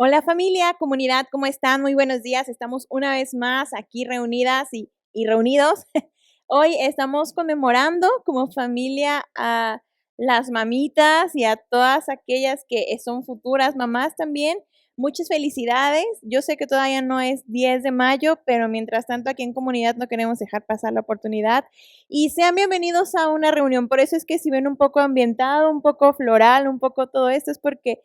Hola familia, comunidad, ¿cómo están? Muy buenos días. Estamos una vez más aquí reunidas y reunidos. Hoy estamos conmemorando como familia a las mamitas y a todas aquellas que son futuras mamás también. Muchas felicidades. Yo sé que todavía no es 10 de mayo, pero mientras tanto aquí en comunidad no queremos dejar pasar la oportunidad. Y sean bienvenidos a una reunión. Por eso es que si ven un poco ambientado, un poco floral, un poco todo esto, es porque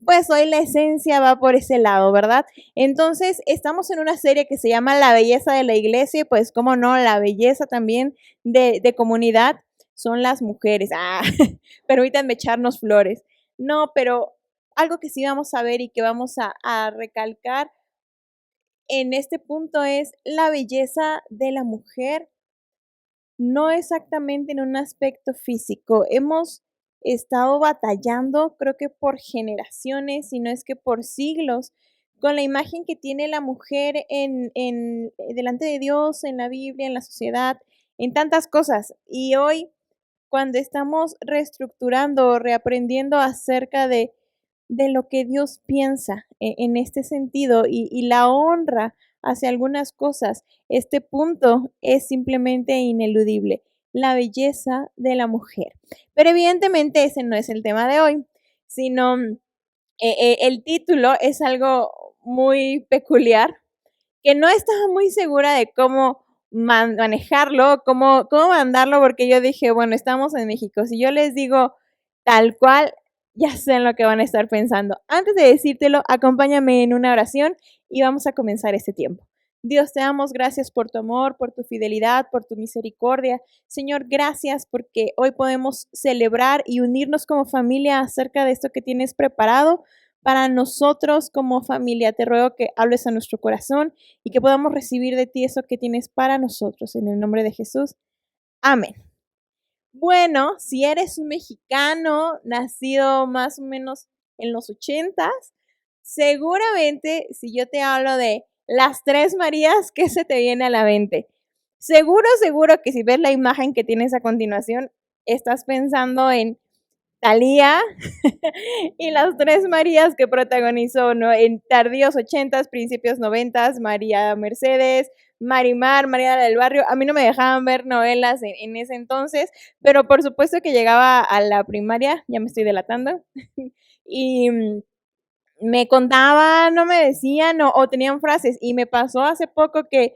pues hoy la esencia va por ese lado, ¿verdad? Entonces, estamos en una serie que se llama La belleza de la iglesia, y pues, cómo no, la belleza también de comunidad son las mujeres. Permítanme echarnos flores. No, pero algo que sí vamos a ver y que vamos a recalcar en este punto es la belleza de la mujer, no exactamente en un aspecto físico. Hemos estado batallando, creo que por generaciones, si no es que por siglos, con la imagen que tiene la mujer delante de Dios, en la Biblia, en la sociedad, en tantas cosas. Y hoy, cuando estamos reestructurando, reaprendiendo acerca de lo que Dios piensa en este sentido y la honra hacia algunas cosas, este punto es simplemente ineludible, la belleza de la mujer. Pero evidentemente ese no es el tema de hoy, sino el título es algo muy peculiar, que no estaba muy segura de cómo manejarlo, cómo mandarlo, porque yo dije, bueno, estamos en México, si yo les digo tal cual, ya sé en lo que van a estar pensando. Antes de decírtelo, acompáñame en una oración y vamos a comenzar este tiempo. Dios, te damos gracias por tu amor, por tu fidelidad, por tu misericordia. Señor, gracias porque hoy podemos celebrar y unirnos como familia acerca de esto que tienes preparado para nosotros como familia. Te ruego que hables a nuestro corazón y que podamos recibir de ti eso que tienes para nosotros. En el nombre de Jesús. Amén. Bueno, si eres un mexicano nacido más o menos en los 80s, seguramente si yo te hablo de las tres Marías, ¿qué se te viene a la mente? Seguro que si ves la imagen que tienes a continuación, estás pensando en Thalía y las tres Marías que protagonizó, ¿no? En tardíos 80s, principios 90s, María Mercedes, Marimar, María del Barrio. A mí no me dejaban ver novelas en ese entonces, pero por supuesto que llegaba a la primaria, ya me estoy delatando, y me contaban, no me decían, o tenían frases. Y me pasó hace poco que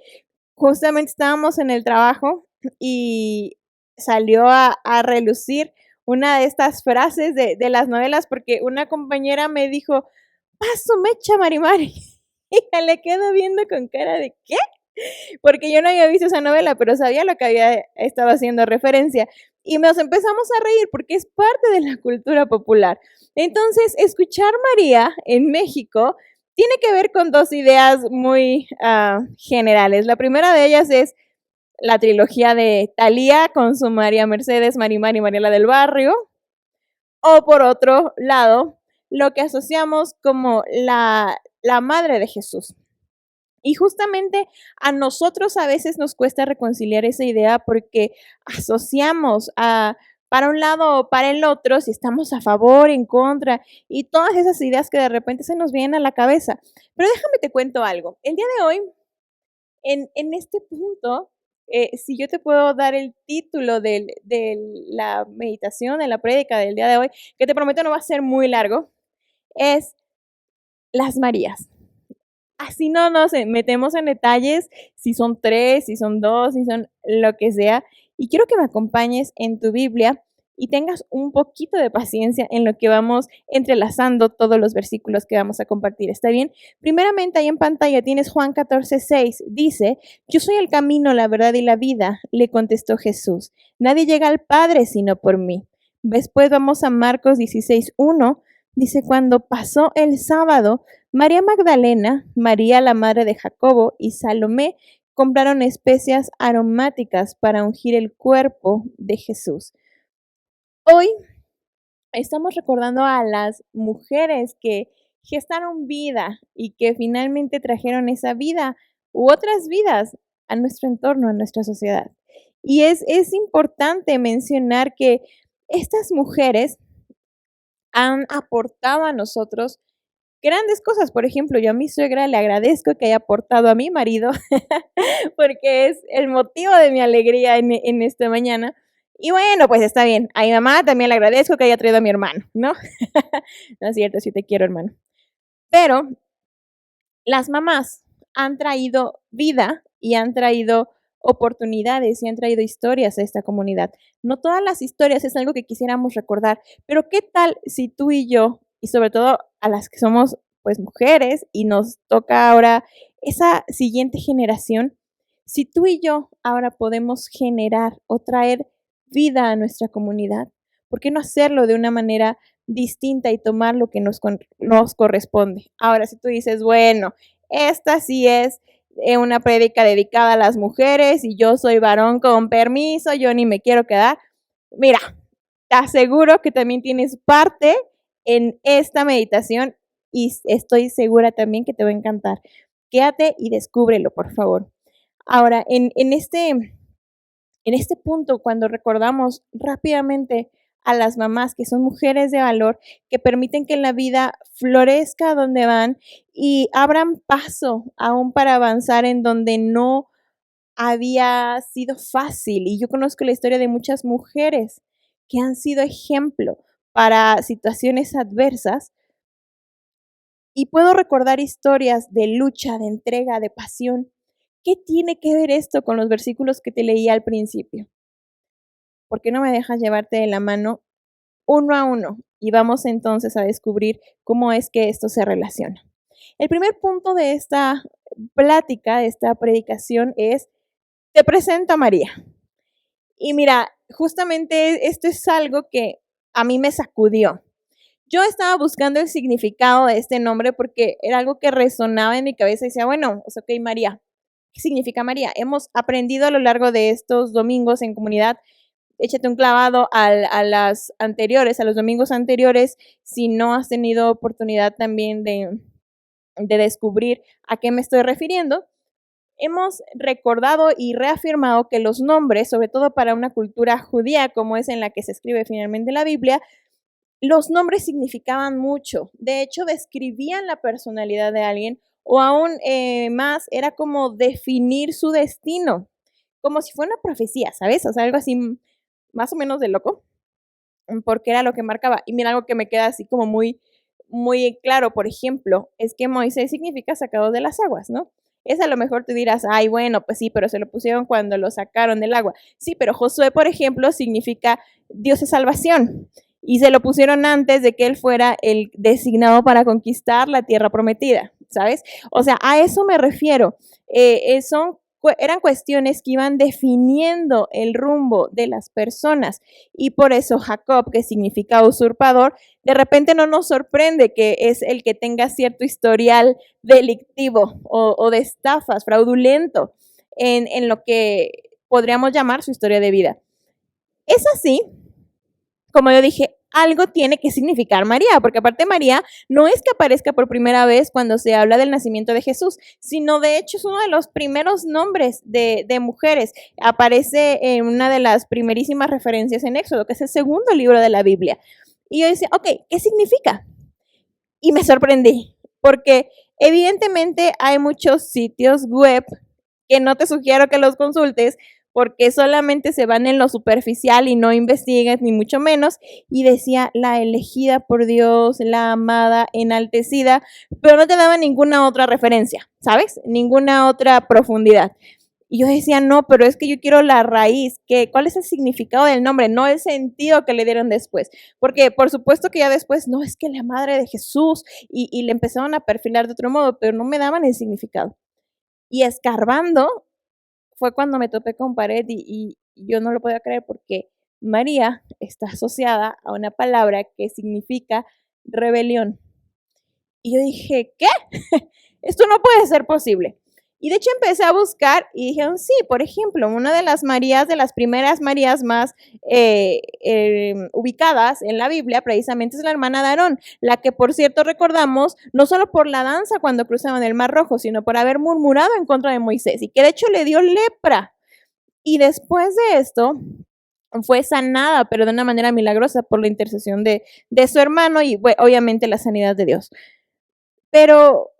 justamente estábamos en el trabajo y salió a relucir una de estas frases de las novelas, porque una compañera me dijo, paso mecha, Marimari. Y me le quedo viendo con cara de ¿qué? Porque yo no había visto esa novela, pero sabía lo que había estado haciendo referencia. Y nos empezamos a reír porque es parte de la cultura popular. Entonces, escuchar María en México tiene que ver con dos ideas muy generales. La primera de ellas es la trilogía de Thalía con su María Mercedes, Marimar y Mariela del Barrio. O por otro lado, lo que asociamos como la madre de Jesús. Y justamente a nosotros a veces nos cuesta reconciliar esa idea porque asociamos para un lado o para el otro, si estamos a favor, en contra, y todas esas ideas que de repente se nos vienen a la cabeza. Pero déjame te cuento algo. El día de hoy, en este punto, si yo te puedo dar el título de la meditación, de la prédica del día de hoy, que te prometo no va a ser muy largo, es las Marías. Así no nos metemos en detalles, si son tres, si son dos, si son lo que sea. Y quiero que me acompañes en tu Biblia y tengas un poquito de paciencia en lo que vamos entrelazando todos los versículos que vamos a compartir. ¿Está bien? Primeramente, ahí en pantalla tienes Juan 14:6. Dice, yo soy el camino, la verdad y la vida, le contestó Jesús. Nadie llega al Padre sino por mí. Después vamos a Marcos 16:1. Dice, cuando pasó el sábado, María Magdalena, María la madre de Jacobo y Salomé compraron especias aromáticas para ungir el cuerpo de Jesús. Hoy estamos recordando a las mujeres que gestaron vida y que finalmente trajeron esa vida u otras vidas a nuestro entorno, a nuestra sociedad. Y es importante mencionar que estas mujeres han aportado a nosotros grandes cosas. Por ejemplo, yo a mi suegra le agradezco que haya aportado a mi marido, porque es el motivo de mi alegría en esta mañana. Y bueno, pues está bien. A mi mamá también le agradezco que haya traído a mi hermano, ¿no? No es cierto, sí te quiero, hermano. Pero las mamás han traído vida y han traído oportunidades y han traído historias a esta comunidad. No todas las historias es algo que quisiéramos recordar, pero ¿qué tal si tú y yo, y sobre todo a las que somos pues mujeres y nos toca ahora esa siguiente generación, si tú y yo ahora podemos generar o traer vida a nuestra comunidad, ¿por qué no hacerlo de una manera distinta y tomar lo que nos corresponde? Ahora, si tú dices, bueno, esta sí es una prédica dedicada a las mujeres y yo soy varón con permiso, yo ni me quiero quedar. Mira, te aseguro que también tienes parte en esta meditación y estoy segura también que te va a encantar. Quédate y descúbrelo, por favor. Ahora, en este punto, cuando recordamos rápidamente a las mamás que son mujeres de valor, que permiten que la vida florezca donde van y abran paso aún para avanzar en donde no había sido fácil. Y yo conozco la historia de muchas mujeres que han sido ejemplo para situaciones adversas y puedo recordar historias de lucha, de entrega, de pasión. ¿Qué tiene que ver esto con los versículos que te leí al principio? ¿Por qué no me dejas llevarte de la mano uno a uno? Y vamos entonces a descubrir cómo es que esto se relaciona. El primer punto de esta plática, de esta predicación es, te presento a María. Y mira, justamente esto es algo que a mí me sacudió. Yo estaba buscando el significado de este nombre porque era algo que resonaba en mi cabeza y decía, bueno, ok, María, ¿qué significa María? Hemos aprendido a lo largo de estos domingos en comunidad. Échate un clavado a las anteriores, a los domingos anteriores, si no has tenido oportunidad también de descubrir a qué me estoy refiriendo. Hemos recordado y reafirmado que los nombres, sobre todo para una cultura judía como es en la que se escribe finalmente la Biblia, los nombres significaban mucho. De hecho, describían la personalidad de alguien o aún más, era como definir su destino, como si fuera una profecía, ¿sabes? O sea, algo así más o menos de loco, porque era lo que marcaba. Y mira, algo que me queda así como muy, muy claro, por ejemplo, es que Moisés significa sacado de las aguas, ¿no? Es a lo mejor tú dirás, ay, bueno, pues sí, pero se lo pusieron cuando lo sacaron del agua. Sí, pero Josué, por ejemplo, significa Dios es salvación. Y se lo pusieron antes de que él fuera el designado para conquistar la tierra prometida, ¿sabes? O sea, a eso me refiero. Eran cuestiones que iban definiendo el rumbo de las personas y por eso Jacob, que significa usurpador, de repente no nos sorprende que es el que tenga cierto historial delictivo o de estafas, fraudulento en lo que podríamos llamar su historia de vida. Es así, como yo dije, algo tiene que significar María, porque aparte María no es que aparezca por primera vez cuando se habla del nacimiento de Jesús, sino de hecho es uno de los primeros nombres de mujeres. Aparece en una de las primerísimas referencias en Éxodo, que es el segundo libro de la Biblia. Y yo decía, ok, ¿qué significa? Y me sorprendí, porque evidentemente hay muchos sitios web que no te sugiero que los consultes, porque solamente se van en lo superficial y no investigas ni mucho menos. Y decía la elegida por Dios, la amada, enaltecida, pero no te daba ninguna otra referencia, ¿sabes? Ninguna otra profundidad. Y yo decía, no, pero es que yo quiero la raíz, ¿cuál es el significado del nombre? No el sentido que le dieron después. Porque por supuesto que ya después, no, es que la madre de Jesús, y le empezaron a perfilar de otro modo, pero no me daban el significado. Y escarbando, fue cuando me topé con pared y yo no lo podía creer porque María está asociada a una palabra que significa rebelión. Y yo dije, ¿qué? Esto no puede ser posible. Y de hecho empecé a buscar y dijeron, sí, por ejemplo, una de las Marías, de las primeras Marías más ubicadas en la Biblia, precisamente es la hermana de Aarón, la que por cierto recordamos, no solo por la danza cuando cruzaban el Mar Rojo, sino por haber murmurado en contra de Moisés y que de hecho le dio lepra. Y después de esto, fue sanada, pero de una manera milagrosa por la intercesión de su hermano y bueno, obviamente la sanidad de Dios. pero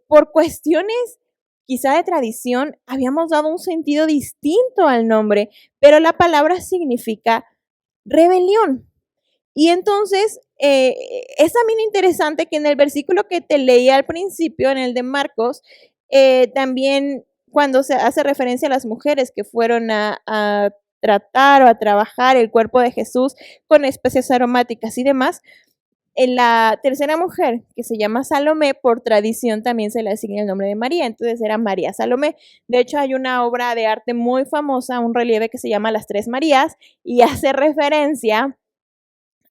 por cuestiones quizá de tradición, habíamos dado un sentido distinto al nombre, pero la palabra significa rebelión. Y entonces, es también interesante que en el versículo que te leí al principio, en el de Marcos, también cuando se hace referencia a las mujeres que fueron a tratar o a trabajar el cuerpo de Jesús con especias aromáticas y demás, en la tercera mujer, que se llama Salomé, por tradición también se le asigna el nombre de María, entonces era María Salomé. De hecho, hay una obra de arte muy famosa, un relieve que se llama Las Tres Marías, y hace referencia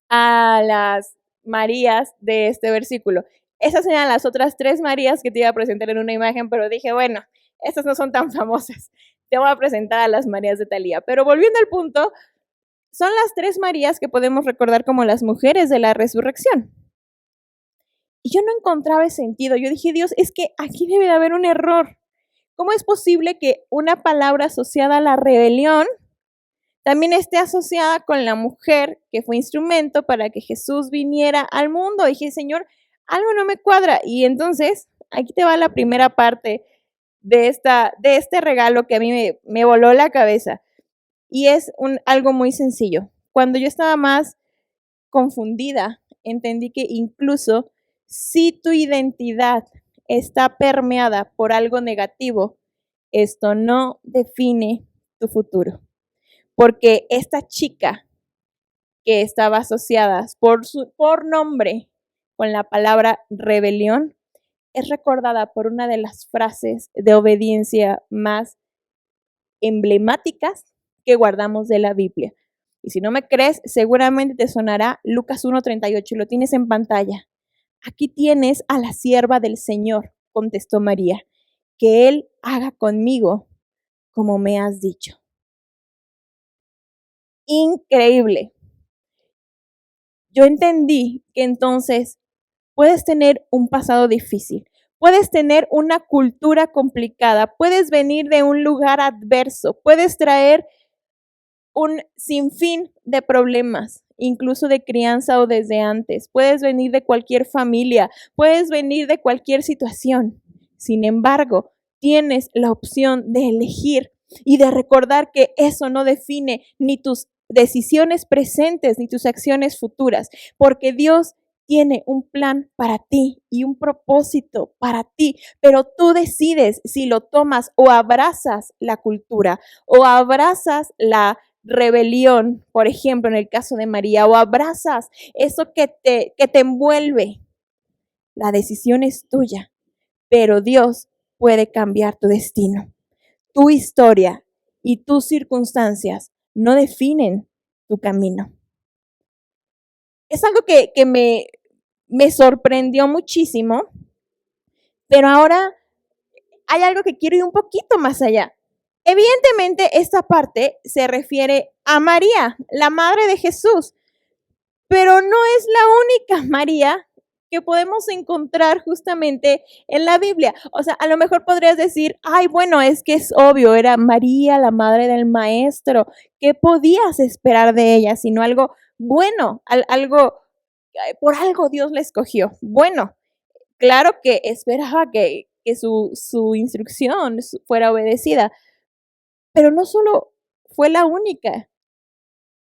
a las Marías de este versículo. Esas eran las otras tres Marías que te iba a presentar en una imagen, pero dije, bueno, estas no son tan famosas. Te voy a presentar a las Marías de Talía. Pero volviendo al punto, son las tres Marías que podemos recordar como las mujeres de la resurrección. Y yo no encontraba sentido. Yo dije, Dios, es que aquí debe de haber un error. ¿Cómo es posible que una palabra asociada a la rebelión también esté asociada con la mujer que fue instrumento para que Jesús viniera al mundo? Y dije, Señor, algo no me cuadra. Y entonces, aquí te va la primera parte de este regalo que a mí me voló la cabeza. Y es algo muy sencillo. Cuando yo estaba más confundida, entendí que incluso si tu identidad está permeada por algo negativo, esto no define tu futuro. Porque esta chica que estaba asociada por nombre con la palabra rebelión, es recordada por una de las frases de obediencia más emblemáticas que guardamos de la Biblia. Y si no me crees, seguramente te sonará Lucas 1:38 y lo tienes en pantalla. Aquí tienes a la sierva del Señor, contestó María, que Él haga conmigo como me has dicho. Increíble. Yo entendí que entonces puedes tener un pasado difícil, puedes tener una cultura complicada, puedes venir de un lugar adverso, puedes traer un sinfín de problemas, incluso de crianza o desde antes. Puedes venir de cualquier familia, puedes venir de cualquier situación. Sin embargo, tienes la opción de elegir y de recordar que eso no define ni tus decisiones presentes ni tus acciones futuras, porque Dios tiene un plan para ti y un propósito para ti, pero tú decides si lo tomas o abrazas la cultura o abrazas la rebelión, por ejemplo, en el caso de María, o abrazas eso que te envuelve. La decisión es tuya, pero Dios puede cambiar tu destino. Tu historia y tus circunstancias no definen tu camino. Es algo que me sorprendió muchísimo, pero ahora hay algo que quiero ir un poquito más allá. Evidentemente, esta parte se refiere a María, la madre de Jesús, pero no es la única María que podemos encontrar justamente en la Biblia. O sea, a lo mejor podrías decir, ay, bueno, es que es obvio, era María, la madre del maestro. ¿Qué podías esperar de ella? Sino algo bueno, algo, por algo Dios la escogió. Bueno, claro que esperaba que su instrucción fuera obedecida, pero no solo fue la única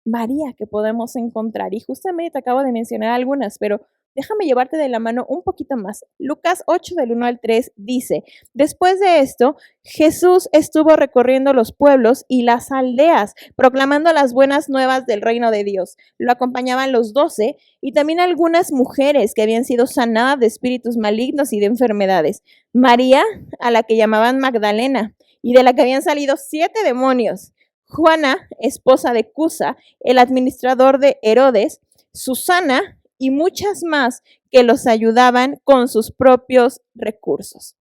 María que podemos encontrar. Y justamente te acabo de mencionar algunas, pero déjame llevarte de la mano un poquito más. Lucas 8 del 1 al 3 dice, después de esto, Jesús estuvo recorriendo los pueblos y las aldeas, proclamando las buenas nuevas del reino de Dios. Lo acompañaban los 12 y también algunas mujeres que habían sido sanadas de espíritus malignos y de enfermedades. María, a la que llamaban Magdalena, y de la que habían salido 7 demonios. Juana, esposa de Cusa, el administrador de Herodes, Susana y muchas más que los ayudaban con sus propios recursos.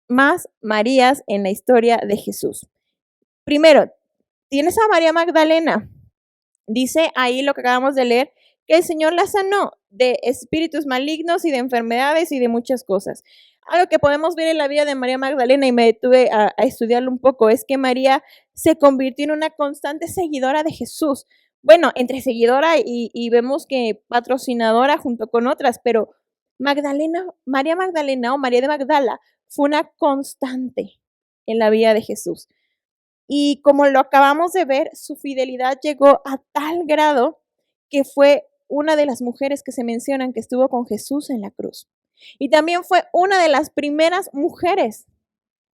Más Marías en la historia de Jesús. Primero, tienes a María Magdalena. Dice ahí lo que acabamos de leer, que el Señor la sanó de espíritus malignos y de enfermedades y de muchas cosas. Algo que podemos ver en la vida de María Magdalena, y me detuve a estudiarlo un poco, es que María se convirtió en una constante seguidora de Jesús. Bueno, entre seguidora y vemos que patrocinadora junto con otras, pero María Magdalena o María de Magdala fue una constante en la vida de Jesús. Y como lo acabamos de ver, su fidelidad llegó a tal grado que fue una de las mujeres que se mencionan que estuvo con Jesús en la cruz. Y también fue una de las primeras mujeres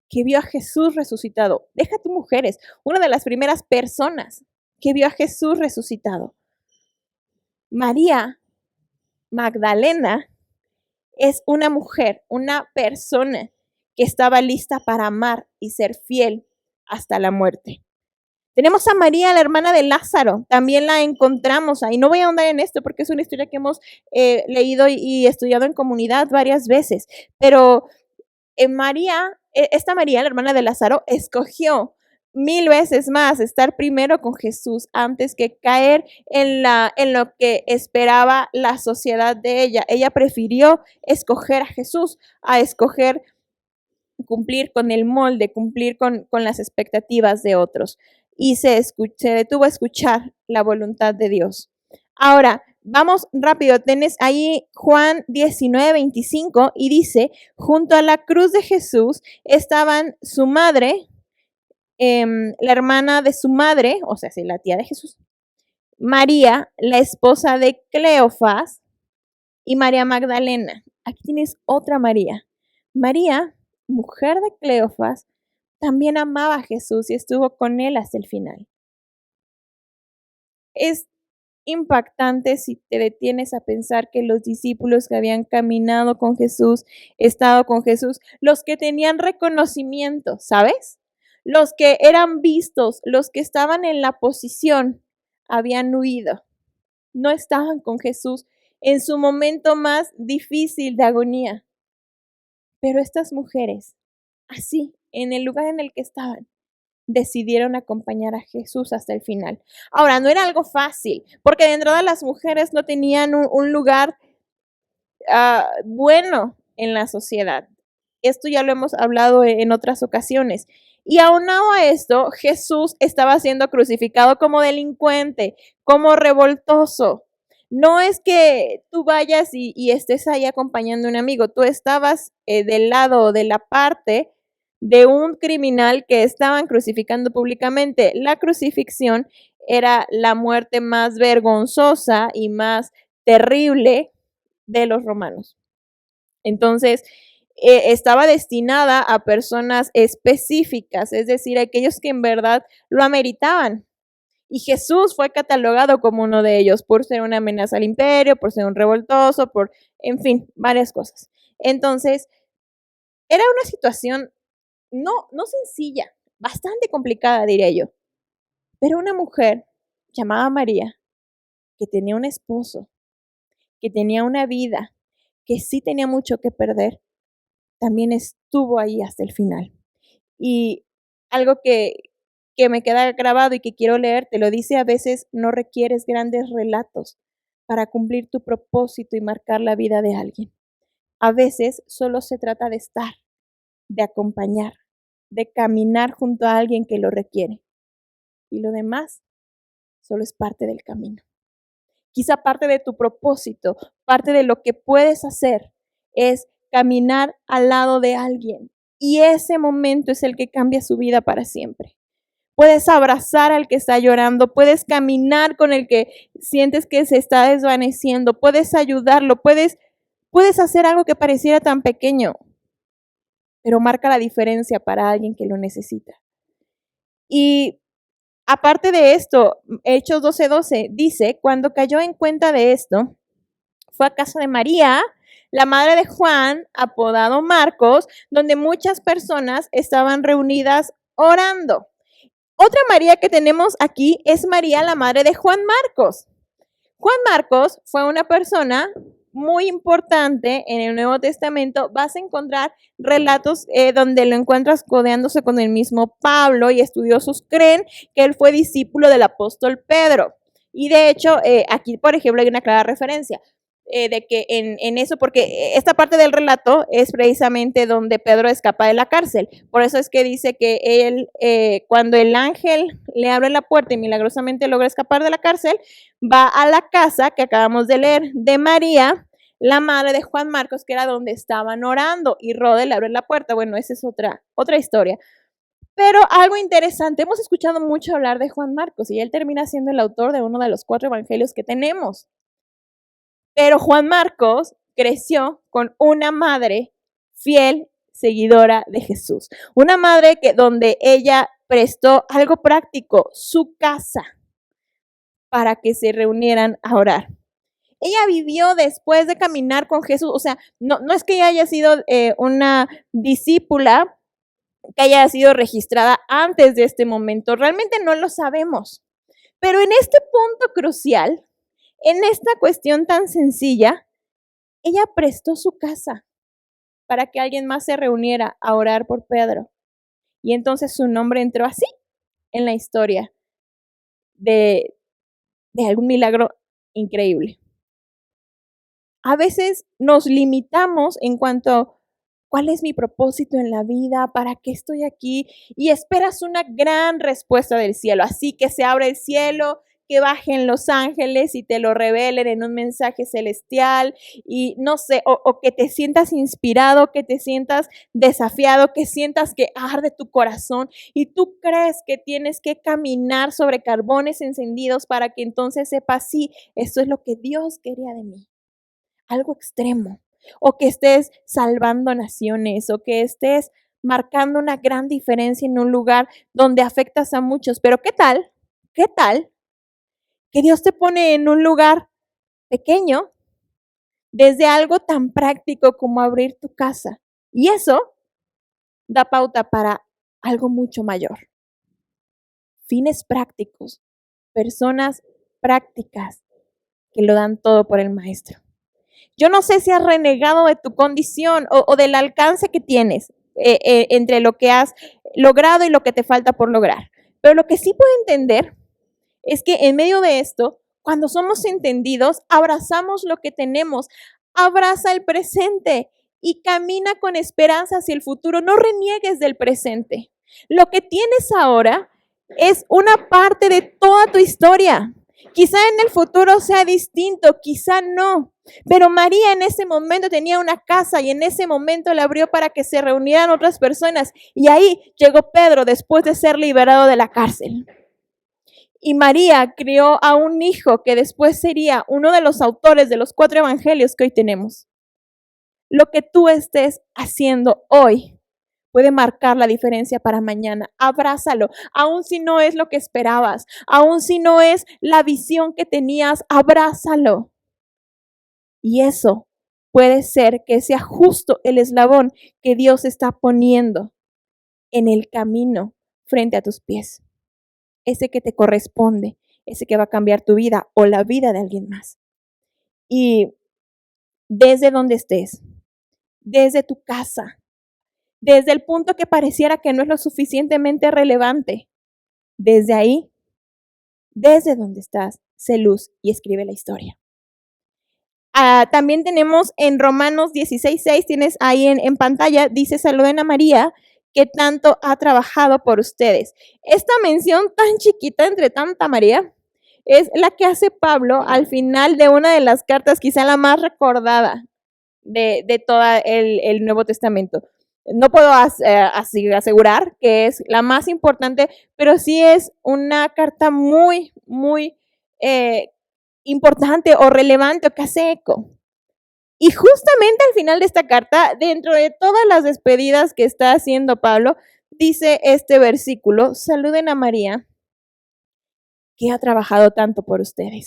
que vio a Jesús resucitado. Deja tú mujeres, una de las primeras personas que vio a Jesús resucitado. María Magdalena es una mujer, una persona que estaba lista para amar y ser fiel hasta la muerte. Tenemos a María, la hermana de Lázaro, también la encontramos ahí. No voy a ahondar en esto porque es una historia que hemos leído y estudiado en comunidad varias veces, pero esta María, la hermana de Lázaro, escogió 1000 veces más estar primero con Jesús antes que caer en lo que esperaba la sociedad de ella. Ella prefirió escoger a Jesús a escoger cumplir con el molde, cumplir con las expectativas de otros. Y se detuvo a escuchar la voluntad de Dios. Ahora, vamos rápido, tenés ahí Juan 19:25 y dice, junto a la cruz de Jesús estaban su madre, la hermana de su madre, o sea, sí, la tía de Jesús, María, la esposa de Cleofas, y María Magdalena. Aquí tienes otra María. María, mujer de Cleofas, también amaba a Jesús y estuvo con él hasta el final. Es impactante si te detienes a pensar que los discípulos que habían caminado con Jesús, estado con Jesús, los que tenían reconocimiento, ¿sabes? Los que eran vistos, los que estaban en la posición, habían huido. No estaban con Jesús en su momento más difícil de agonía. Pero estas mujeres, así, en el lugar en el que estaban, decidieron acompañar a Jesús hasta el final. Ahora, no era algo fácil, porque de entrada las mujeres no tenían un lugar bueno en la sociedad. Esto ya lo hemos hablado en otras ocasiones. Y aunado a esto, Jesús estaba siendo crucificado como delincuente, como revoltoso. No es que tú vayas y estés ahí acompañando a un amigo, tú estabas del lado, de la parte de un criminal que estaban crucificando públicamente. La crucifixión era la muerte más vergonzosa y más terrible de los romanos. Entonces, estaba destinada a personas específicas, es decir, aquellos que en verdad lo ameritaban. Y Jesús fue catalogado como uno de ellos por ser una amenaza al imperio, por ser un revoltoso, en fin, varias cosas. Entonces, era una situación no sencilla, bastante complicada, diría yo. Pero una mujer llamada María, que tenía un esposo, que tenía una vida, que sí tenía mucho que perder, también estuvo ahí hasta el final. Y algo que me queda grabado y que quiero leer, te lo dice, a veces no requieres grandes relatos para cumplir tu propósito y marcar la vida de alguien. A veces solo se trata de estar, de acompañar, de caminar junto a alguien que lo requiere. Y lo demás solo es parte del camino. Quizá parte de tu propósito, parte de lo que puedes hacer es caminar al lado de alguien. Y ese momento es el que cambia su vida para siempre. Puedes abrazar al que está llorando, puedes caminar con el que sientes que se está desvaneciendo, puedes ayudarlo, puedes hacer algo que pareciera tan pequeño, pero marca la diferencia para alguien que lo necesita. Y aparte de esto, Hechos 12:12 dice, cuando cayó en cuenta de esto, fue a casa de María, la madre de Juan, apodado Marcos, donde muchas personas estaban reunidas orando. Otra María que tenemos aquí es María, la madre de Juan Marcos. Juan Marcos fue una persona muy importante en el Nuevo Testamento. Vas a encontrar relatos donde lo encuentras codeándose con el mismo Pablo y estudiosos creen que él fue discípulo del apóstol Pedro. Y de hecho, aquí, por ejemplo, hay una clara referencia de que en eso, porque esta parte del relato es precisamente donde Pedro escapa de la cárcel. Por eso es que dice que él, cuando el ángel le abre la puerta y milagrosamente logra escapar de la cárcel, va a la casa que acabamos de leer de María, la madre de Juan Marcos, que era donde estaban orando, y Rode le abrió la puerta. Bueno, esa es otra historia. Pero algo interesante, hemos escuchado mucho hablar de Juan Marcos y él termina siendo el autor de uno de los 4 evangelios que tenemos. Pero Juan Marcos creció con una madre fiel, seguidora de Jesús. Una madre donde ella prestó algo práctico, su casa, para que se reunieran a orar. Ella vivió después de caminar con Jesús, o sea, no es que ella haya sido una discípula, que haya sido registrada antes de este momento, realmente no lo sabemos. Pero en este punto crucial, en esta cuestión tan sencilla, ella prestó su casa para que alguien más se reuniera a orar por Pedro. Y entonces su nombre entró así en la historia de algún milagro increíble. A veces nos limitamos en cuanto a cuál es mi propósito en la vida, para qué estoy aquí, y esperas una gran respuesta del cielo. Así que se abre el cielo, que bajen los ángeles y te lo revelen en un mensaje celestial, y no sé, o que te sientas inspirado, que te sientas desafiado, que sientas que arde tu corazón y tú crees que tienes que caminar sobre carbones encendidos para que entonces sepas, sí, esto es lo que Dios quería de mí. Algo extremo, o que estés salvando naciones, o que estés marcando una gran diferencia en un lugar donde afectas a muchos. Pero ¿qué tal? ¿Qué tal que Dios te pone en un lugar pequeño desde algo tan práctico como abrir tu casa? Y eso da pauta para algo mucho mayor. Fines prácticos, personas prácticas que lo dan todo por el maestro. Yo no sé si has renegado de tu condición o del alcance que tienes entre lo que has logrado y lo que te falta por lograr. Pero lo que sí puedo entender es que en medio de esto, cuando somos entendidos, abrazamos lo que tenemos, abraza el presente y camina con esperanza hacia el futuro. No reniegues del presente. Lo que tienes ahora es una parte de toda tu historia. Quizá en el futuro sea distinto, quizá no. Pero María en ese momento tenía una casa y en ese momento la abrió para que se reunieran otras personas. Y ahí llegó Pedro después de ser liberado de la cárcel. Y María crió a un hijo que después sería uno de los autores de los 4 evangelios que hoy tenemos. Lo que tú estés haciendo hoy puede marcar la diferencia para mañana. Abrázalo, aun si no es lo que esperabas, aun si no es la visión que tenías, abrázalo. Y eso puede ser que sea justo el eslabón que Dios está poniendo en el camino frente a tus pies. Ese que te corresponde, ese que va a cambiar tu vida o la vida de alguien más. Y desde donde estés, desde tu casa, desde el punto que pareciera que no es lo suficientemente relevante, desde ahí, desde donde estás, sé luz y escribe la historia. También tenemos en Romanos 16:6, tienes ahí en pantalla, dice: saluden a María, que tanto ha trabajado por ustedes. Esta mención tan chiquita entre tanta María es la que hace Pablo al final de una de las cartas, quizá la más recordada de todo el Nuevo Testamento. No puedo asegurar que es la más importante, pero sí es una carta muy, muy importante o relevante o que hace eco. Y justamente al final de esta carta, dentro de todas las despedidas que está haciendo Pablo, dice este versículo: saluden a María, que ha trabajado tanto por ustedes.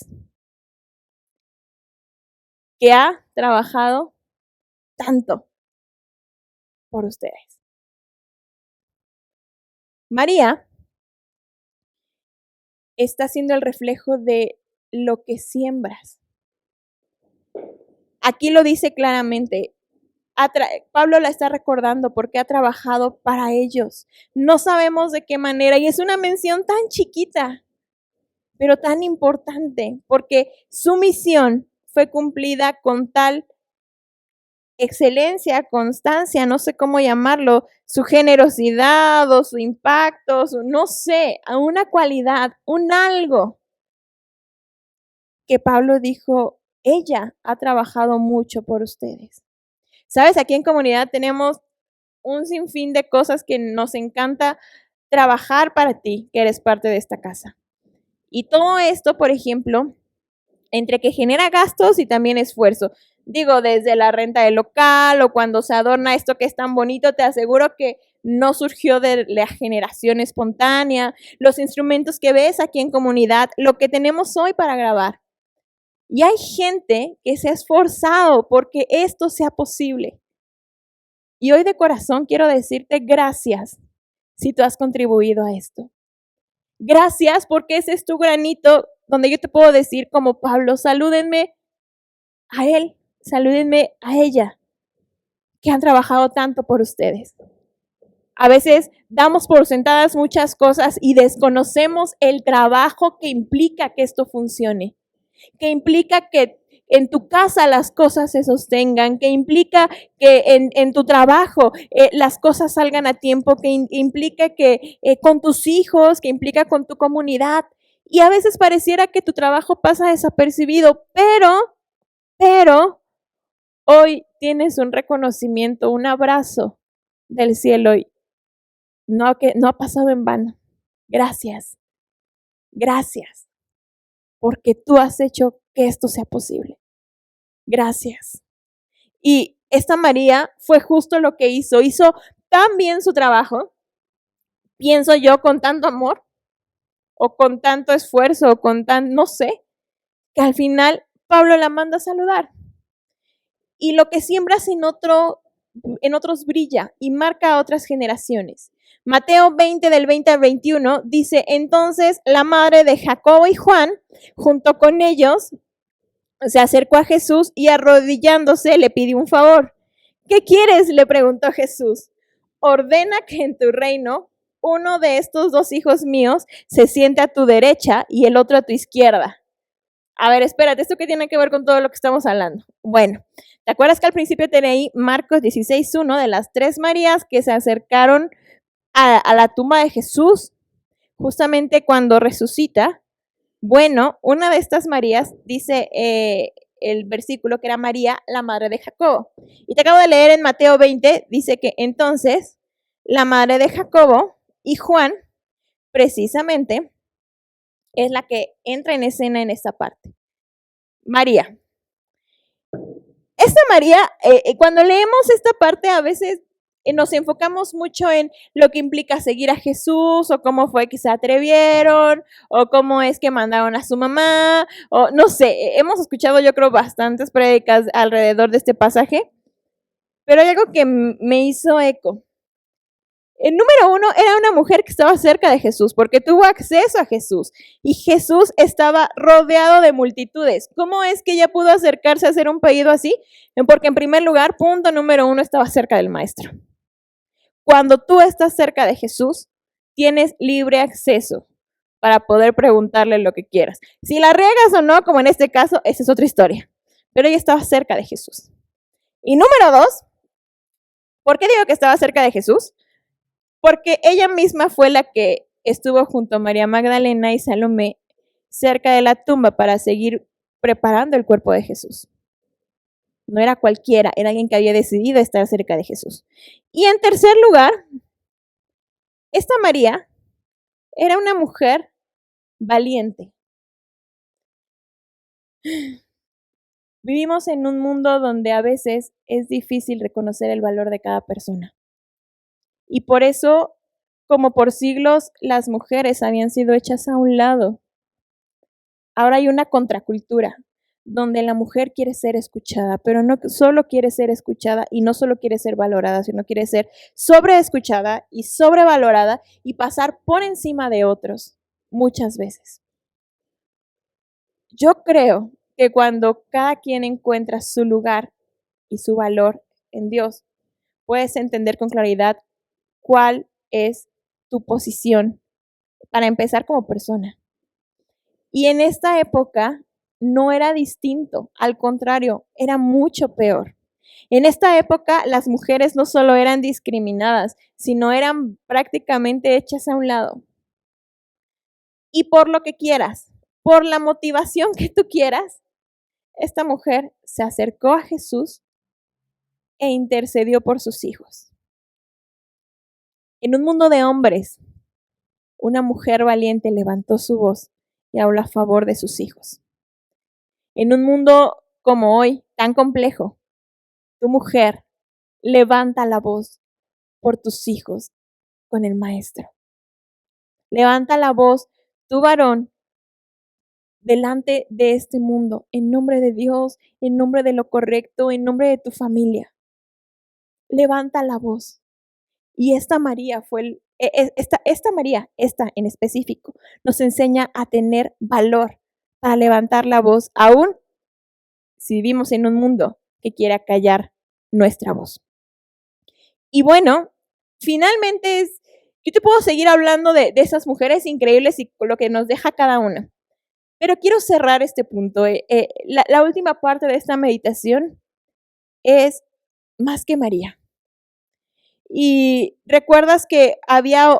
Que ha trabajado tanto por ustedes. María está siendo el reflejo de lo que siembras. Aquí lo dice claramente. Pablo la está recordando porque ha trabajado para ellos. No sabemos de qué manera, y es una mención tan chiquita, pero tan importante, porque su misión fue cumplida con tal excelencia, constancia, no sé cómo llamarlo, su generosidad o su impacto, no sé, a una cualidad, un algo, que Pablo dijo: ella ha trabajado mucho por ustedes. ¿Sabes? Aquí en comunidad tenemos un sinfín de cosas que nos encanta trabajar para ti, que eres parte de esta casa. Y todo esto, por ejemplo, entre que genera gastos y también esfuerzo. Digo, desde la renta del local o cuando se adorna esto que es tan bonito, te aseguro que no surgió de la generación espontánea. Los instrumentos que ves aquí en comunidad, lo que tenemos hoy para grabar. Y hay gente que se ha esforzado porque esto sea posible. Y hoy de corazón quiero decirte gracias si tú has contribuido a esto. Gracias porque ese es tu granito donde yo te puedo decir como Pablo, salúdenme a él, salúdenme a ella, que han trabajado tanto por ustedes. A veces damos por sentadas muchas cosas y desconocemos el trabajo que implica que esto funcione, que implica que en tu casa las cosas se sostengan, que implica que en tu trabajo las cosas salgan a tiempo, que implica que con tus hijos, que implica con tu comunidad. Y a veces pareciera que tu trabajo pasa desapercibido, pero hoy tienes un reconocimiento, un abrazo del cielo y no ha pasado en vano. Gracias, gracias, porque tú has hecho que esto sea posible. Gracias. Y esta María fue justo lo que hizo tan bien su trabajo, pienso yo, con tanto amor, o con tanto esfuerzo, o no sé, que al final Pablo la manda a saludar. Y lo que siembras en otros brilla y marca a otras generaciones. Mateo 20 del 20 al 21 dice, entonces la madre de Jacobo y Juan, junto con ellos, se acercó a Jesús y arrodillándose le pidió un favor. ¿Qué quieres?, le preguntó Jesús. Ordena que en tu reino uno de estos dos hijos míos se siente a tu derecha y el otro a tu izquierda. A ver, espérate, ¿esto qué tiene que ver con todo lo que estamos hablando? Bueno, ¿te acuerdas que al principio tenía ahí Marcos 16:1 de las 3 Marías que se acercaron a la tumba de Jesús justamente cuando resucita? Bueno, una de estas Marías dice el versículo que era María, la madre de Jacobo. Y te acabo de leer en Mateo 20, dice que entonces la madre de Jacobo y Juan, precisamente, es la que entra en escena en esta parte. María. Esta María, cuando leemos esta parte, a veces nos enfocamos mucho en lo que implica seguir a Jesús, o cómo fue que se atrevieron, o cómo es que mandaron a su mamá, o no sé, hemos escuchado yo creo bastantes prédicas alrededor de este pasaje, pero hay algo que me hizo eco. El número 1 era una mujer que estaba cerca de Jesús porque tuvo acceso a Jesús y Jesús estaba rodeado de multitudes. ¿Cómo es que ella pudo acercarse a hacer un pedido así? Porque en primer lugar, punto número 1, estaba cerca del maestro. Cuando tú estás cerca de Jesús, tienes libre acceso para poder preguntarle lo que quieras. Si la riegas o no, como en este caso, esa es otra historia. Pero ella estaba cerca de Jesús. Y número 2, ¿por qué digo que estaba cerca de Jesús? Porque ella misma fue la que estuvo junto a María Magdalena y Salomé cerca de la tumba para seguir preparando el cuerpo de Jesús. No era cualquiera, era alguien que había decidido estar cerca de Jesús. Y en tercer lugar, esta María era una mujer valiente. Vivimos en un mundo donde a veces es difícil reconocer el valor de cada persona. Y por eso, como por siglos, las mujeres habían sido hechas a un lado. Ahora hay una contracultura donde la mujer quiere ser escuchada, pero no solo quiere ser escuchada y no solo quiere ser valorada, sino quiere ser sobreescuchada y sobrevalorada y pasar por encima de otros muchas veces. Yo creo que cuando cada quien encuentra su lugar y su valor en Dios, puedes entender con claridad cuál es tu posición para empezar como persona. Y en esta época no era distinto, al contrario, era mucho peor. En esta época las mujeres no solo eran discriminadas, sino eran prácticamente hechas a un lado. Y por lo que quieras, por la motivación que tú quieras, esta mujer se acercó a Jesús e intercedió por sus hijos. En un mundo de hombres, una mujer valiente levantó su voz y habló a favor de sus hijos. En un mundo como hoy, tan complejo, tu mujer levanta la voz por tus hijos con el Maestro. Levanta la voz, tu varón, delante de este mundo, en nombre de Dios, en nombre de lo correcto, en nombre de tu familia. Levanta la voz. Y esta María esta en específico, nos enseña a tener valor para levantar la voz, aún si vivimos en un mundo que quiera callar nuestra voz. Y bueno, finalmente yo te puedo seguir hablando de esas mujeres increíbles y lo que nos deja cada una. Pero quiero cerrar este punto. La última parte de esta meditación es más que María. Y recuerdas que había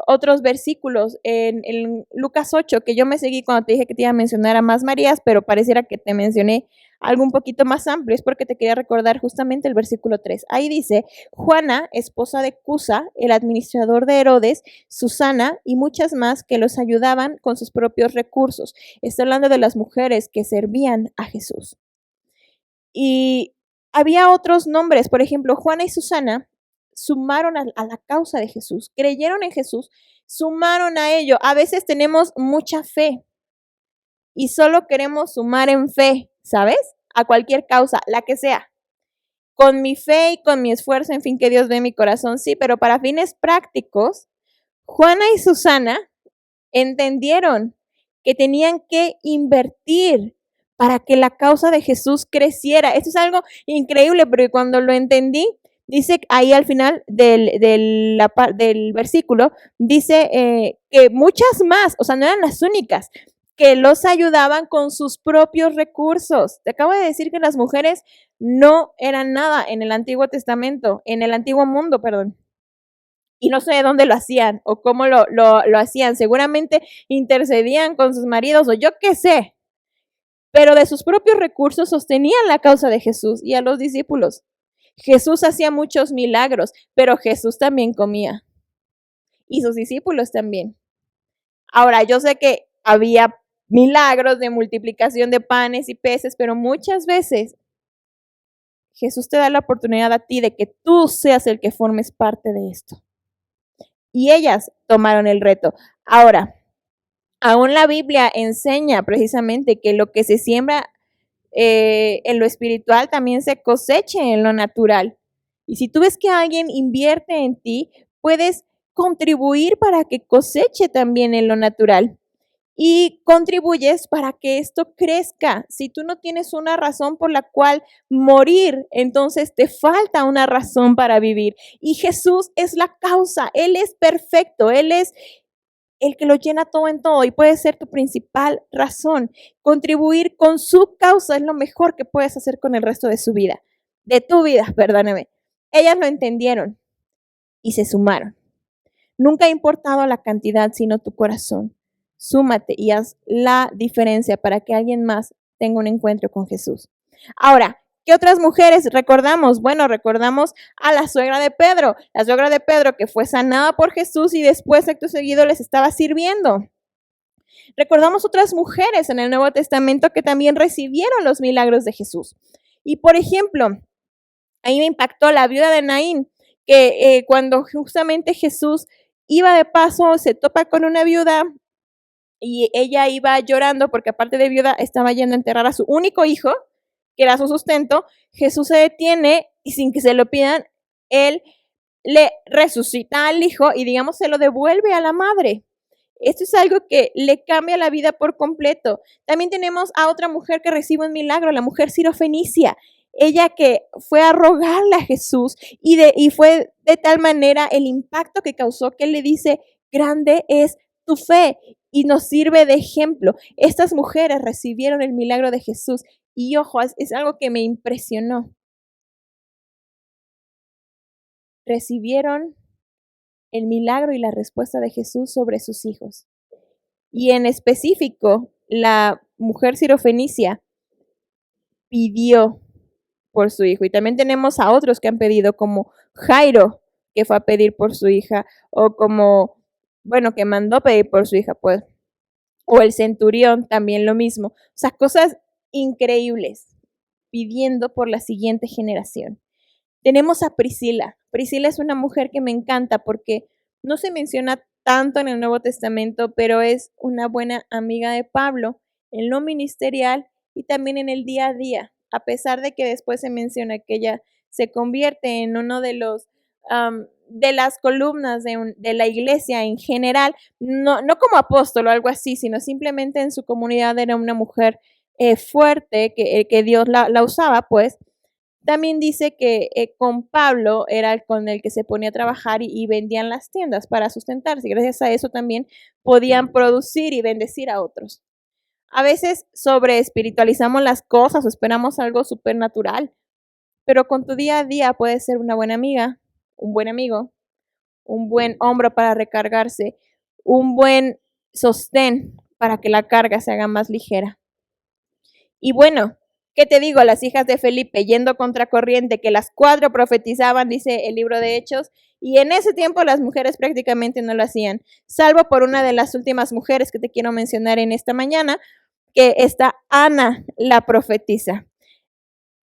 otros versículos en Lucas 8 que yo me seguí cuando te dije que te iba a mencionar a más Marías, pero pareciera que te mencioné algo un poquito más amplio, es porque te quería recordar justamente el versículo 3. Ahí dice, Juana, esposa de Cusa, el administrador de Herodes, Susana y muchas más que los ayudaban con sus propios recursos. Está hablando de las mujeres que servían a Jesús. Y había otros nombres, por ejemplo, Juana y Susana sumaron a la causa de Jesús, creyeron en Jesús, sumaron a ello. A veces tenemos mucha fe y solo queremos sumar en fe, ¿sabes? A cualquier causa, la que sea. Con mi fe y con mi esfuerzo, en fin, que Dios ve mi corazón, sí, pero para fines prácticos, Juana y Susana entendieron que tenían que invertir para que la causa de Jesús creciera. Esto es algo increíble, porque cuando lo entendí, dice ahí al final del versículo, dice que muchas más, o sea, no eran las únicas, que los ayudaban con sus propios recursos. Te acabo de decir que las mujeres no eran nada en el Antiguo Testamento, en el Antiguo Mundo, perdón. Y no sé de dónde lo hacían o cómo lo hacían. Seguramente intercedían con sus maridos o yo qué sé. Pero de sus propios recursos sostenían la causa de Jesús y a los discípulos. Jesús hacía muchos milagros, pero Jesús también comía. Y sus discípulos también. Ahora, yo sé que había milagros de multiplicación de panes y peces, pero muchas veces Jesús te da la oportunidad a ti de que tú seas el que formes parte de esto. Y ellas tomaron el reto. Ahora, aún la Biblia enseña precisamente que lo que se siembra en lo espiritual también se coseche en lo natural. Y si tú ves que alguien invierte en ti, puedes contribuir para que coseche también en lo natural. Y contribuyes para que esto crezca. Si tú no tienes una razón por la cual morir, entonces te falta una razón para vivir. Y Jesús es la causa, Él es perfecto, Él es el que lo llena todo en todo y puede ser tu principal razón. Contribuir con su causa es lo mejor que puedes hacer con el resto de su vida, de tu vida, perdóname. Ellas lo entendieron y se sumaron. Nunca ha importado la cantidad, sino tu corazón. Súmate y haz la diferencia para que alguien más tenga un encuentro con Jesús. Ahora, ¿qué otras mujeres recordamos? Bueno, recordamos a la suegra de Pedro que fue sanada por Jesús y después, acto seguido, les estaba sirviendo. Recordamos otras mujeres en el Nuevo Testamento que también recibieron los milagros de Jesús. Y por ejemplo, ahí me impactó la viuda de Naín, que cuando justamente Jesús iba de paso, se topa con una viuda y ella iba llorando porque aparte de viuda estaba yendo a enterrar a su único hijo, que era su sustento. Jesús se detiene y sin que se lo pidan, él le resucita al hijo y digamos se lo devuelve a la madre. Esto es algo que le cambia la vida por completo. También tenemos a otra mujer que recibe un milagro, la mujer sirofenicia. Ella que fue a rogarle a Jesús y fue de tal manera el impacto que causó que él le dice, grande es tu fe, y nos sirve de ejemplo. Estas mujeres recibieron el milagro de Jesús y ojo, es algo que me impresionó. Recibieron el milagro y la respuesta de Jesús sobre sus hijos. Y en específico, la mujer sirofenicia pidió por su hijo. Y también tenemos a otros que han pedido, como Jairo, que fue a pedir por su hija, o como, bueno, que mandó pedir por su hija, pues, o el centurión, también lo mismo. O sea, cosas increíbles, pidiendo por la siguiente generación. Tenemos a Priscila. Priscila es una mujer que me encanta porque no se menciona tanto en el Nuevo Testamento, pero es una buena amiga de Pablo en lo ministerial y también en el día a día, a pesar de que después se menciona que ella se convierte en uno de los de las columnas de la iglesia en general, no como apóstol o algo así, sino simplemente en su comunidad era una mujer fuerte, que Dios la usaba, pues. También dice que con Pablo era con el que se ponía a trabajar y vendían las tiendas para sustentarse. Y gracias a eso también podían producir y bendecir a otros. A veces sobre espiritualizamos las cosas o esperamos algo supernatural, pero con tu día a día puedes ser una buena amiga, un buen amigo, un buen hombro para recargarse, un buen sostén para que la carga se haga más ligera. Y bueno, ¿qué te digo? Las hijas de Felipe yendo contracorriente, que las 4 profetizaban, dice el libro de Hechos, y en ese tiempo las mujeres prácticamente no lo hacían, salvo por una de las últimas mujeres que te quiero mencionar en esta mañana, que está Ana, la profetisa.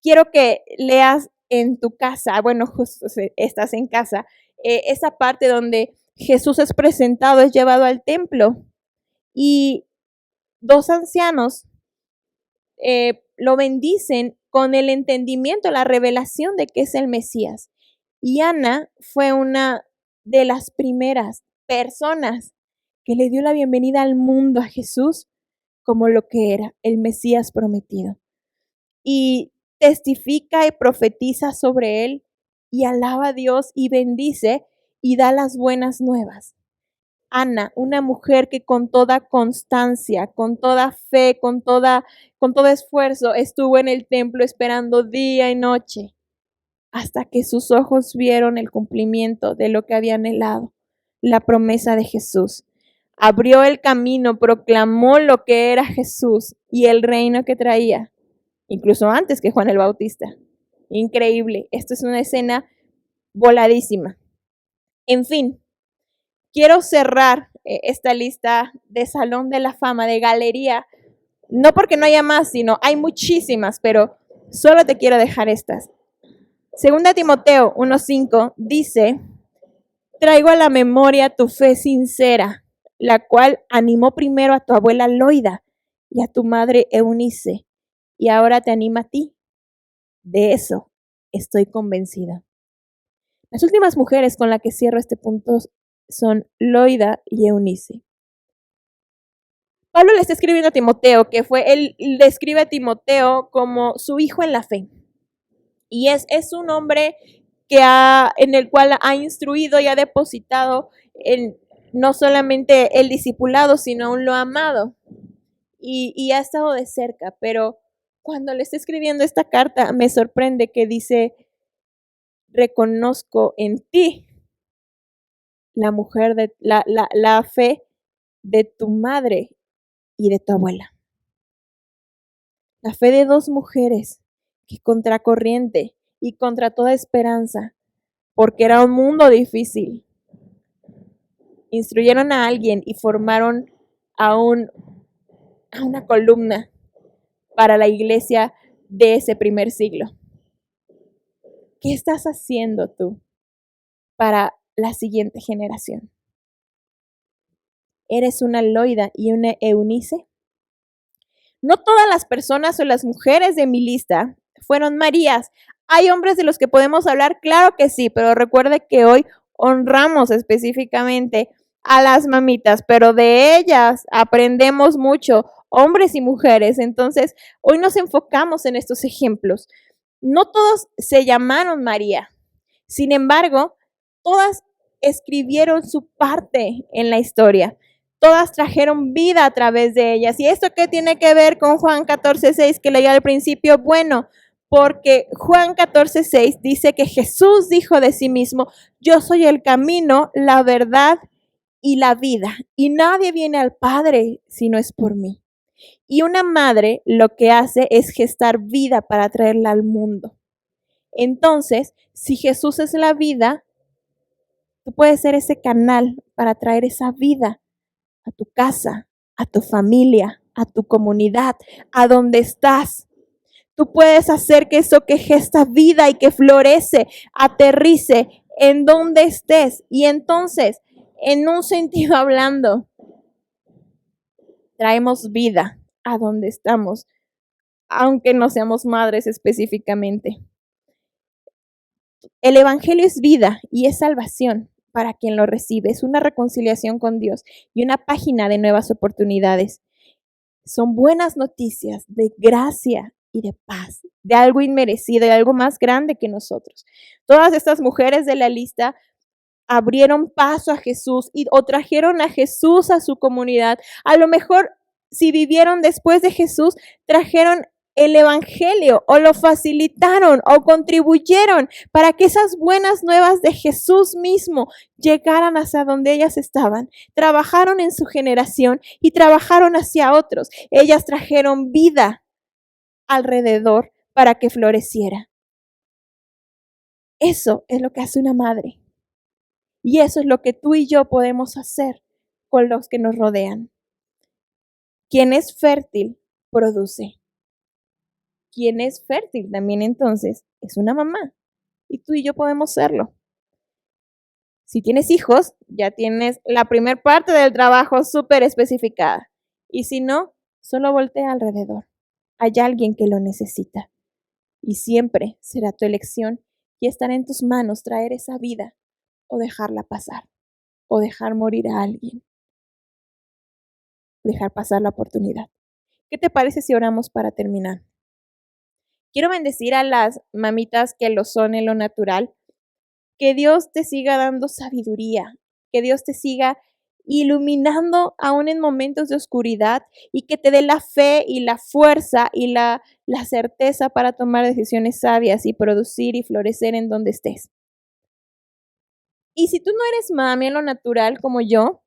Quiero que leas en tu casa, bueno, justo estás en casa, esa parte donde Jesús es presentado, es llevado al templo, y 2 ancianos lo bendicen con el entendimiento, la revelación de que es el Mesías. Y Ana fue una de las primeras personas que le dio la bienvenida al mundo a Jesús como lo que era, el Mesías prometido. Y testifica y profetiza sobre él y alaba a Dios y bendice y da las buenas nuevas. Ana, una mujer que con toda constancia, con toda fe, con todo esfuerzo estuvo en el templo esperando día y noche hasta que sus ojos vieron el cumplimiento de lo que había anhelado, la promesa de Jesús. Abrió el camino, proclamó lo que era Jesús y el reino que traía, incluso antes que Juan el Bautista. Increíble, esto es una escena voladísima. En fin, quiero cerrar esta lista de Salón de la Fama, de galería, no porque no haya más, sino hay muchísimas, pero solo te quiero dejar estas. Segunda Timoteo 1:5 dice, traigo a la memoria tu fe sincera, la cual animó primero a tu abuela Loida y a tu madre Eunice, y ahora te anima a ti. De eso estoy convencida. Las últimas mujeres con las que cierro este punto son Loida y Eunice. Pablo le está escribiendo a Timoteo, él le escribe a Timoteo como su hijo en la fe. Y es un hombre en el cual ha instruido y ha depositado no solamente el discipulado, sino aún lo amado. Y ha estado de cerca, pero cuando le está escribiendo esta carta, me sorprende que dice, reconozco en ti la mujer de la fe de tu madre y de tu abuela. La fe de 2 mujeres que contra corriente y contra toda esperanza, porque era un mundo difícil, instruyeron a alguien y formaron a una columna para la iglesia de ese primer siglo. ¿Qué estás haciendo tú para la siguiente generación? ¿Eres una Loida y una Eunice? No todas las personas o las mujeres de mi lista fueron Marías. ¿Hay hombres de los que podemos hablar? Claro que sí, pero recuerde que hoy honramos específicamente a las mamitas, pero de ellas aprendemos mucho, hombres y mujeres. Entonces, hoy nos enfocamos en estos ejemplos. No todos se llamaron María. Sin embargo, todas escribieron su parte en la historia. Todas trajeron vida a través de ellas. ¿Y esto qué tiene que ver con Juan 14:6 que leí al principio? Bueno, porque Juan 14:6 dice que Jesús dijo de sí mismo, yo soy el camino, la verdad y la vida. Y nadie viene al Padre si no es por mí. Y una madre lo que hace es gestar vida para traerla al mundo. Entonces, si Jesús es la vida, tú puedes ser ese canal para traer esa vida a tu casa, a tu familia, a tu comunidad, a donde estás. Tú puedes hacer que eso que gesta vida y que florece, aterrice en donde estés. Y entonces, en un sentido hablando, traemos vida a donde estamos, aunque no seamos madres específicamente. El Evangelio es vida y es salvación para quien lo recibe. Es una reconciliación con Dios y una página de nuevas oportunidades. Son buenas noticias de gracia y de paz, de algo inmerecido, de algo más grande que nosotros. Todas estas mujeres de la lista abrieron paso a Jesús o trajeron a Jesús a su comunidad. A lo mejor, si vivieron después de Jesús, trajeron el evangelio o lo facilitaron o contribuyeron para que esas buenas nuevas de Jesús mismo llegaran hasta donde ellas estaban. Trabajaron en su generación y trabajaron hacia otros. Ellas trajeron vida alrededor para que floreciera. Eso es lo que hace una madre. Y eso es lo que tú y yo podemos hacer con los que nos rodean. Quien es fértil, produce. Quien es fértil también entonces es una mamá. Y tú y yo podemos serlo. Si tienes hijos, ya tienes la primera parte del trabajo súper especificada. Y si no, solo voltea alrededor. Hay alguien que lo necesita. Y siempre será tu elección y estará en tus manos traer esa vida o dejarla pasar. O dejar morir a alguien. Dejar pasar la oportunidad. ¿Qué te parece si oramos para terminar? Quiero bendecir a las mamitas que lo son en lo natural. Que Dios te siga dando sabiduría. Que Dios te siga iluminando aún en momentos de oscuridad y que te dé la fe y la fuerza y la certeza para tomar decisiones sabias y producir y florecer en donde estés. Y si tú no eres mami en lo natural como yo,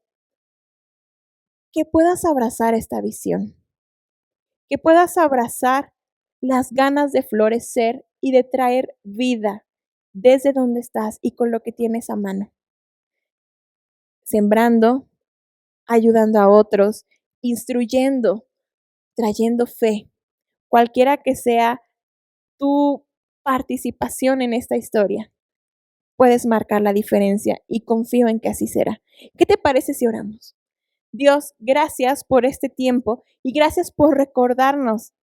que puedas abrazar esta visión, que puedas abrazar las ganas de florecer y de traer vida desde donde estás y con lo que tienes a mano. Sembrando, ayudando a otros, instruyendo, trayendo fe, cualquiera que sea tu participación en esta historia. Puedes marcar la diferencia y confío en que así será. ¿Qué te parece si oramos? Dios, gracias por este tiempo y gracias por recordarnos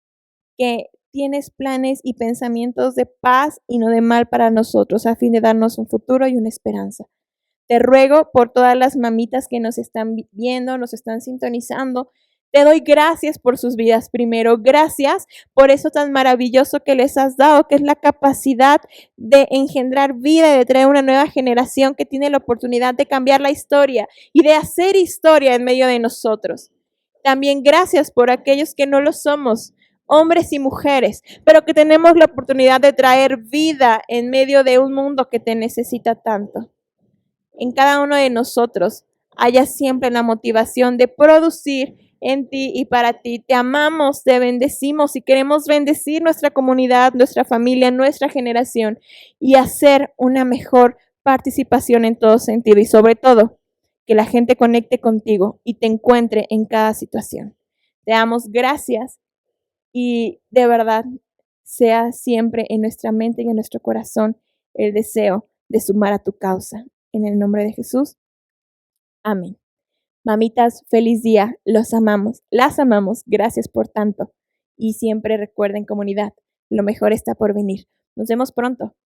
que tienes planes y pensamientos de paz y no de mal para nosotros, a fin de darnos un futuro y una esperanza. Te ruego por todas las mamitas que nos están viendo, nos están sintonizando. Te doy gracias por sus vidas primero. Gracias por eso tan maravilloso que les has dado, que es la capacidad de engendrar vida y de traer una nueva generación que tiene la oportunidad de cambiar la historia y de hacer historia en medio de nosotros. También gracias por aquellos que no lo somos, hombres y mujeres, pero que tenemos la oportunidad de traer vida en medio de un mundo que te necesita tanto. En cada uno de nosotros haya siempre la motivación de producir en ti y para ti. Te amamos, te bendecimos y queremos bendecir nuestra comunidad, nuestra familia, nuestra generación y hacer una mejor participación en todo sentido y sobre todo que la gente conecte contigo y te encuentre en cada situación. Te damos gracias y de verdad sea siempre en nuestra mente y en nuestro corazón el deseo de sumar a tu causa. En el nombre de Jesús. Amén. Mamitas, feliz día. Los amamos. Las amamos. Gracias por tanto. Y siempre recuerden, comunidad, lo mejor está por venir. Nos vemos pronto.